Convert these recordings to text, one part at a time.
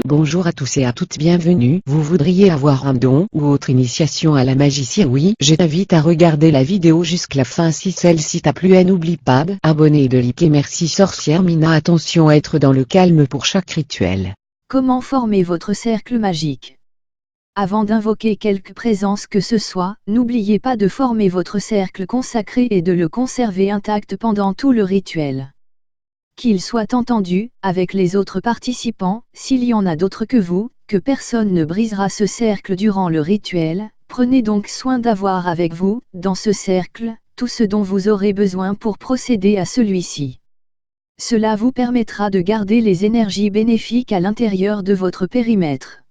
Bonjour à tous et à toutes, bienvenue. Vous voudriez avoir un don ou autre initiation à la magie? Si oui, je t'invite à regarder la vidéo jusqu'à la fin. Si celle-ci t'a plu, n'oublie pas d'abonner et de liker. Merci sorcière Mina. Attention à être dans le calme pour chaque rituel. Comment former votre cercle magique? Avant d'invoquer quelque présence que ce soit, n'oubliez pas de former votre cercle consacré et de le conserver intact pendant tout le rituel. Qu'il soit entendu, avec les autres participants, s'il y en a d'autres que vous, que personne ne brisera ce cercle durant le rituel. Prenez donc soin d'avoir avec vous, dans ce cercle, tout ce dont vous aurez besoin pour procéder à celui-ci. Cela vous permettra de garder les énergies bénéfiques à l'intérieur de votre périmètre.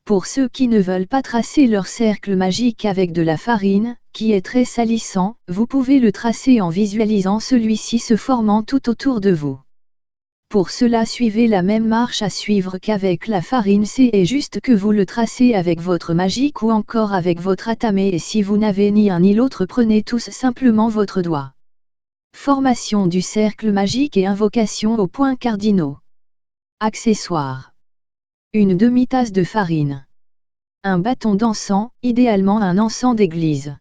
Pour ceux qui ne veulent pas tracer leur cercle magique avec de la farine, qui est très salissant, vous pouvez le tracer en visualisant celui-ci se formant tout autour de vous. Pour cela, suivez la même marche à suivre qu'avec la farine. C'est juste que vous le tracez avec votre magique ou encore avec votre atamé, et si vous n'avez ni un ni l'autre, prenez tous simplement votre doigt. Formation du cercle magique et invocation aux points cardinaux. Accessoires. Une demi-tasse de farine. Un bâton d'encens, idéalement un encens d'église.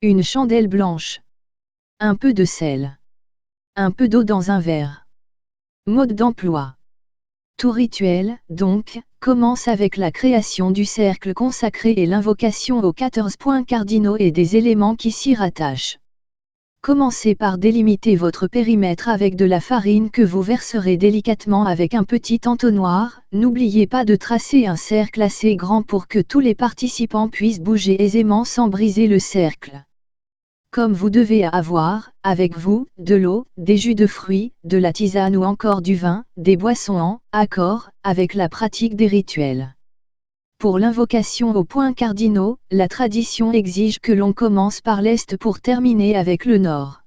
Une chandelle blanche. Un peu de sel. Un peu d'eau dans un verre. Mode d'emploi. Tout rituel, donc, commence avec la création du cercle consacré et l'invocation aux 14 points cardinaux et des éléments qui s'y rattachent. Commencez par délimiter votre périmètre avec de la farine que vous verserez délicatement avec un petit entonnoir. N'oubliez pas de tracer un cercle assez grand pour que tous les participants puissent bouger aisément sans briser le cercle. Comme vous devez avoir, avec vous, de l'eau, des jus de fruits, de la tisane ou encore du vin, des boissons en accord avec la pratique des rituels. Pour l'invocation aux points cardinaux, la tradition exige que l'on commence par l'Est pour terminer avec le Nord.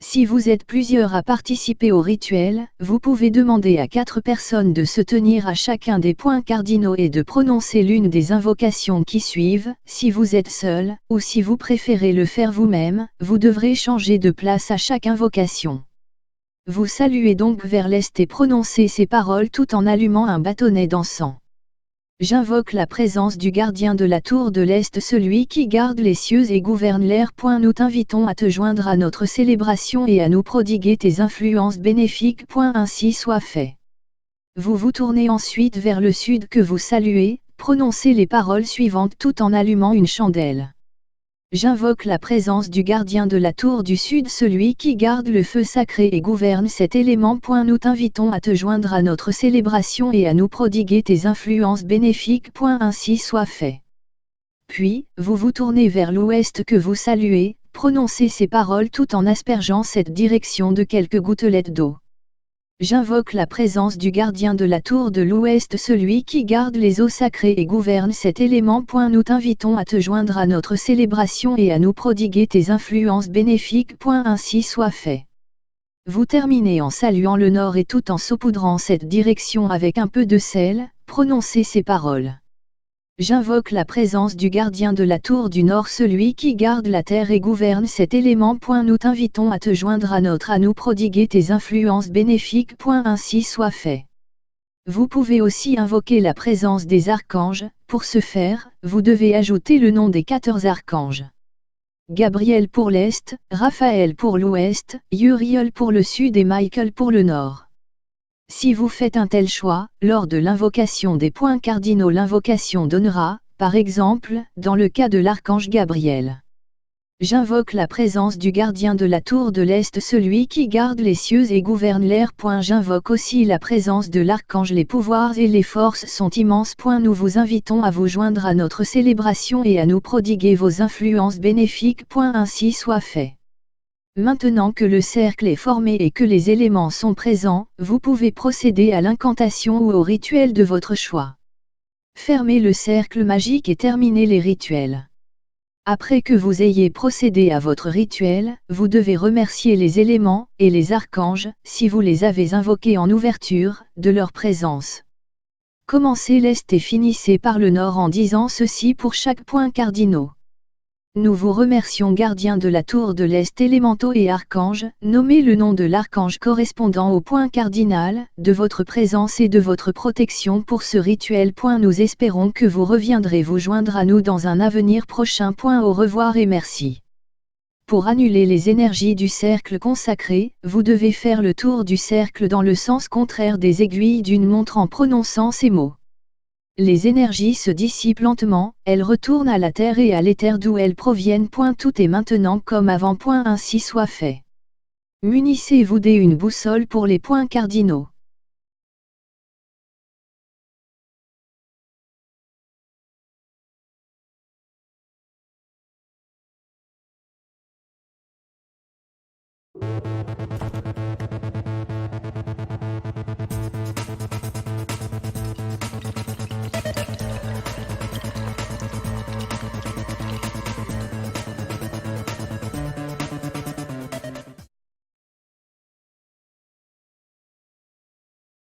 Si vous êtes plusieurs à participer au rituel, vous pouvez demander à 4 personnes de se tenir à chacun des points cardinaux et de prononcer l'une des invocations qui suivent. Si vous êtes seul, ou si vous préférez le faire vous-même, vous devrez changer de place à chaque invocation. Vous saluez donc vers l'Est et prononcez ces paroles tout en allumant un bâtonnet d'encens. J'invoque la présence du gardien de la tour de l'Est, celui qui garde les cieux et gouverne l'air. Nous t'invitons à te joindre à notre célébration et à nous prodiguer tes influences bénéfiques. Ainsi soit fait. Vous vous tournez ensuite vers le sud que vous saluez, prononcez les paroles suivantes tout en allumant une chandelle. J'invoque la présence du gardien de la tour du sud, celui qui garde le feu sacré et gouverne cet élément. Nous t'invitons à te joindre à notre célébration et à nous prodiguer tes influences bénéfiques. Ainsi soit fait. Puis, vous vous tournez vers l'ouest que vous saluez, prononcez ces paroles tout en aspergeant cette direction de quelques gouttelettes d'eau. J'invoque la présence du gardien de la tour de l'ouest, celui qui garde les eaux sacrées et gouverne cet élément. Nous t'invitons à te joindre à notre célébration et à nous prodiguer tes influences bénéfiques. Ainsi soit fait. Vous terminez en saluant le nord et tout en saupoudrant cette direction avec un peu de sel, prononcez ces paroles. J'invoque la présence du gardien de la tour du nord, celui qui garde la terre et gouverne cet élément. Nous t'invitons à te joindre à nous prodiguer tes influences bénéfiques. Ainsi soit fait. Vous pouvez aussi invoquer la présence des archanges. Pour ce faire, vous devez ajouter le nom des 14 archanges. Gabriel pour l'Est, Raphaël pour l'Ouest, Uriel pour le Sud et Michael pour le Nord. Si vous faites un tel choix, lors de l'invocation des points cardinaux, l'invocation donnera, par exemple, dans le cas de l'archange Gabriel. J'invoque la présence du gardien de la tour de l'Est, celui qui garde les cieux et gouverne l'air. J'invoque aussi la présence de l'archange. Les pouvoirs et les forces sont immenses. Nous vous invitons à vous joindre à notre célébration et à nous prodiguer vos influences bénéfiques. Ainsi soit fait. Maintenant que le cercle est formé et que les éléments sont présents, vous pouvez procéder à l'incantation ou au rituel de votre choix. Fermez le cercle magique et terminez les rituels. Après que vous ayez procédé à votre rituel, vous devez remercier les éléments et les archanges, si vous les avez invoqués en ouverture, de leur présence. Commencez l'Est et finissez par le Nord en disant ceci pour chaque point cardinaux. Nous vous remercions gardiens de la tour de l'Est élémentaux et archanges, nommez le nom de l'archange correspondant au point cardinal, de votre présence et de votre protection pour ce rituel. Nous espérons que vous reviendrez vous joindre à nous dans un avenir prochain. Au revoir et merci. Pour annuler les énergies du cercle consacré, vous devez faire le tour du cercle dans le sens contraire des aiguilles d'une montre en prononçant ces mots. Les énergies se dissipent lentement, elles retournent à la terre et à l'éther d'où elles proviennent. Tout est maintenant comme avant. Ainsi soit fait. Munissez-vous d'une boussole pour les points cardinaux.